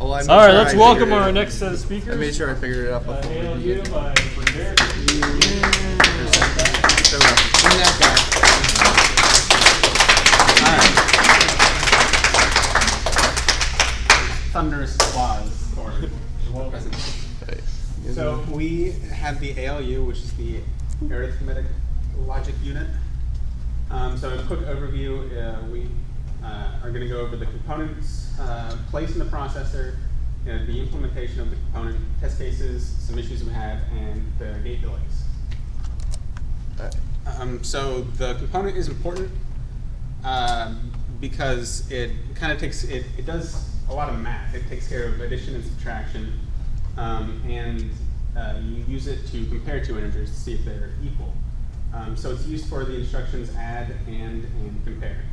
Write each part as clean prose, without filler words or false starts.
All right, let's welcome our next set of speakers. I made sure I figured it out before. ALU by Derek. That guy. All right. Thunderous applause for So we have the ALU, which is the arithmetic logic unit. So a quick overview, we are going to go over the components placed in the processor, the implementation of the component, test cases, some issues we have, and the gate delays. So the component is important because it kind of takes, it does a lot of math. It takes care of addition and subtraction, and you use it to compare two integers to see if they're equal. So it's used for the instructions add and compare.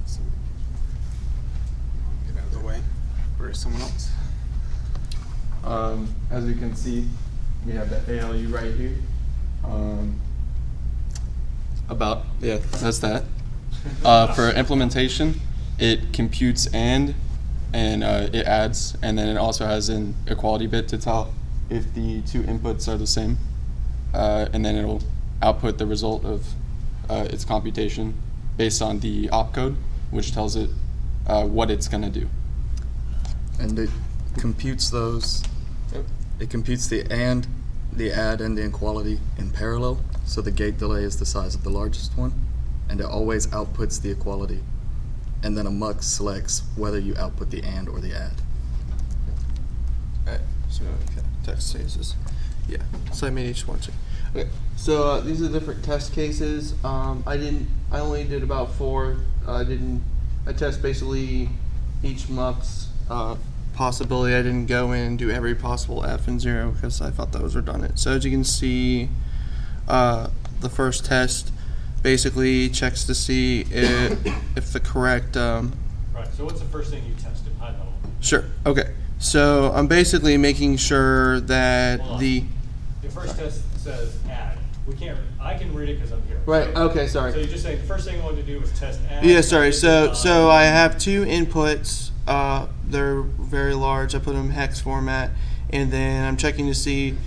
So, get out of the way for someone else. As you can see, we have the ALU right here. That's that. For implementation, it computes and it adds, and then it also has an equality bit to tell if the two inputs are the same. And then it'll output the result of its computation based on the opcode, which tells it what it's going to do. And it computes those. It computes the add, and the equality in parallel. So the gate delay is the size of the largest one, and it always outputs the equality. And then a mux selects whether you output the and or the add. Alright, so test cases. Yeah, so I made each one. Okay, so these are different test cases. I only did about 4. I test basically each mux possibility. I didn't go in and do every possible F and 0 because I thought that was redundant. So as you can see, the first test basically checks to see if the correct. Right. So what's the first thing you tested? High level. Sure. Okay. So I'm basically making sure that The first test says add. We can't. I can read it because I'm here. Right. Okay. Sorry. So you're just saying the first thing I wanted to do was test add. Yeah. Sorry. So I have 2 inputs. They're very large. I put them in hex format, and then I'm checking to see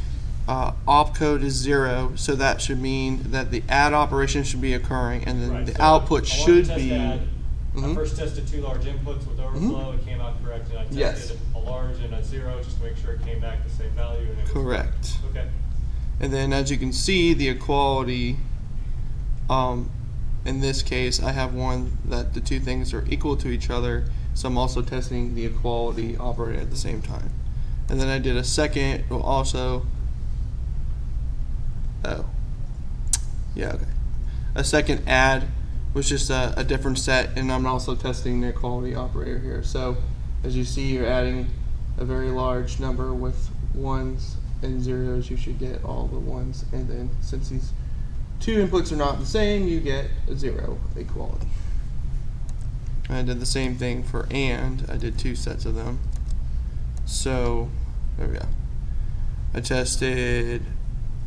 opcode is 0. So that should mean that the add operation should be occurring, and then the output should be. Add. I first tested 2 large inputs with overflow. It came out correct, and I tested a large and a 0 just to make sure it came back the same value. And it was correct. Okay. And then as you can see, the equality, in this case, I have one that the 2 things are equal to each other, so I'm also testing the equality operator at the same time. And then I did a second, a second add, was just a different set, and I'm also testing the equality operator here. So as you see, you're adding a very large number with 1s and 0s. You should get all the 1s, and then since these 2 inputs are not the same, you get a 0 equality. I did the same thing for and. I did 2 sets of them. So there we go. I tested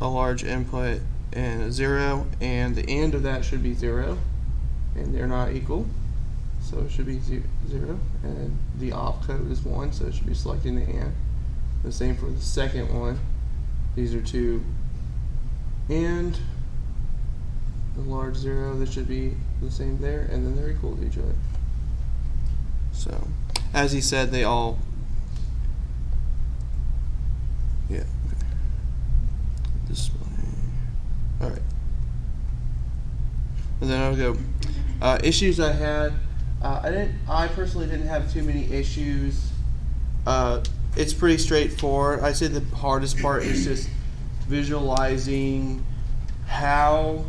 a large input and a 0, and the and of that should be 0, and they're not equal, so it should be 0, and the opcode is 1, so it should be selecting the and. The same for the second one. These are 2 and the large 0, that should be the same there, and then they're equal to each other. So as he said, they all, yeah, okay. Display. All right. And then I'll go. Issues I had. I personally didn't have too many issues. It's pretty straightforward. I say the hardest part is just visualizing how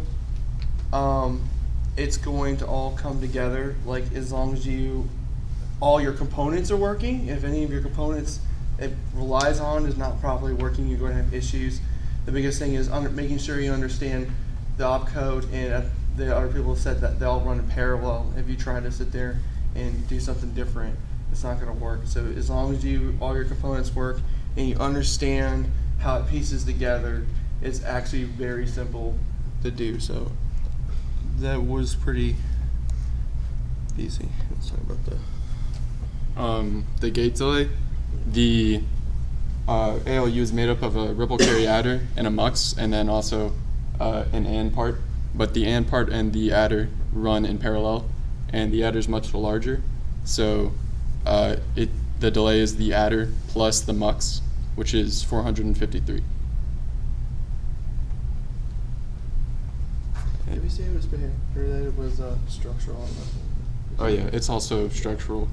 it's going to all come together. Like as long as all your components are working. If any of your components it relies on is not properly working, you're going to have issues. The biggest thing is making sure you understand the opcode, and the other people have said that they all run in parallel. If you try to sit there and do something different, it's not going to work. So as long as all your components work and you understand how it pieces together, it's actually very simple to do. So that was pretty easy. Let's talk about the the gate delay, the ALU is made up of a ripple carry adder and a mux, and then also an AND part. But the AND part and the adder run in parallel, and the adder is much larger. So the delay is the adder plus the mux, which is 453. Did we say it was behavior or that it was structural on the? Oh yeah, it's also structural.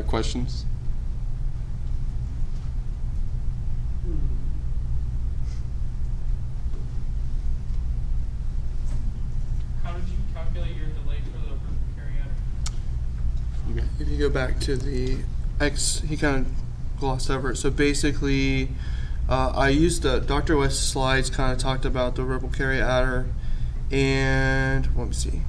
Questions? How did you calculate your delay for the ripple carry adder? If you go back to the X, he kind of glossed over it. So basically, I used Dr. West's slides, kind of talked about the ripple carry adder, and let me see.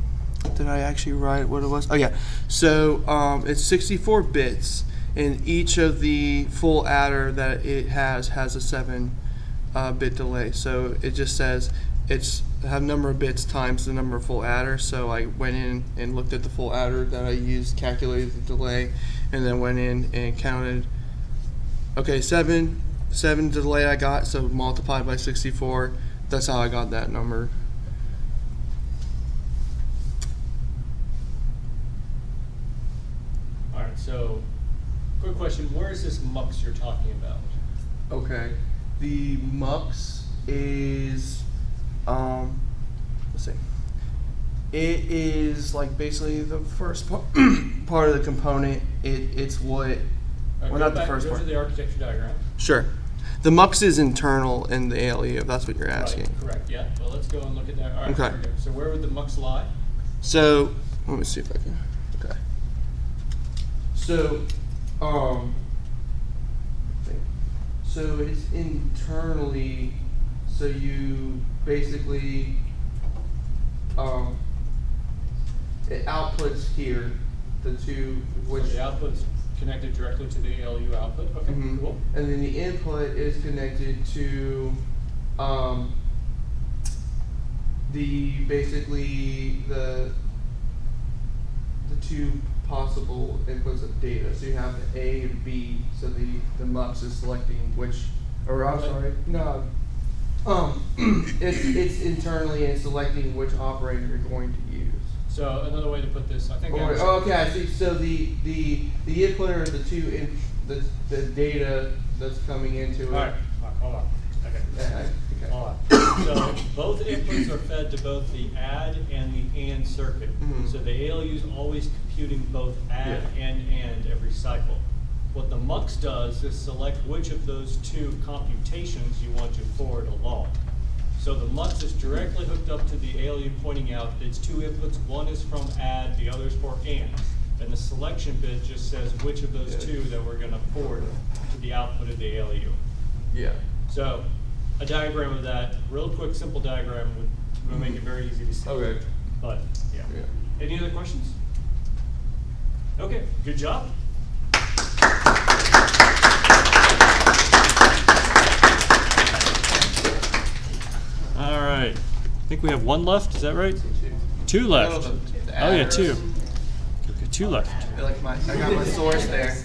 Did I actually write what it was? Oh yeah. So it's 64 bits, and each of the full adder that it has a 7-bit delay. So it just says it's have number of bits times the number of full adder. So I went in and looked at the full adder that I used, calculated the delay, and then went in and counted. Okay, seven delay I got, so multiplied by 64. That's how I got that number. All right, so quick question, where is this mux you're talking about? Okay, the mux is, let's see. It is like basically the first part of the component. It's what, well, not the first Go part. to the architecture diagram. Sure. The mux is internal in the ALU, if that's what you're asking. Right, correct, yeah. Well, let's go and look at that. All right, Okay. very good. So where would the mux lie? So, let me see if I can, okay. So, so it's internally, so you basically, it outputs here, the two, which. So the output's connected directly to the ALU output. Okay, Mhm. cool. And then the input is connected to basically the two possible inputs of data. So you have the A and B. So the mux is selecting which, or I'm sorry, no. It's internally and selecting which operator you're going to use. So another way to put this, I think. I Oh, understand. okay, I see. So the input are the two the data that's coming into it. All right, hold on. Okay. Okay. Hold on. So both inputs are fed to both the add and the and circuit. Mhm. So the ALU is always computing both add Yeah. and every cycle. What the mux does is select which of those two computations you want to forward along. So the mux is directly hooked up to the ALU, pointing out that its two inputs, one is from add, the other is for and. And the selection bit just says which of those two that we're going to forward to the output of the ALU. Yeah. So a diagram of that, real quick, simple diagram would make it very easy to see. Okay. But yeah. Yeah. Any other questions? Okay, good job. All right. I think we have one left. Is that right? Two left. No, the Oh yeah, adders. two. Okay, two left. I got my source there.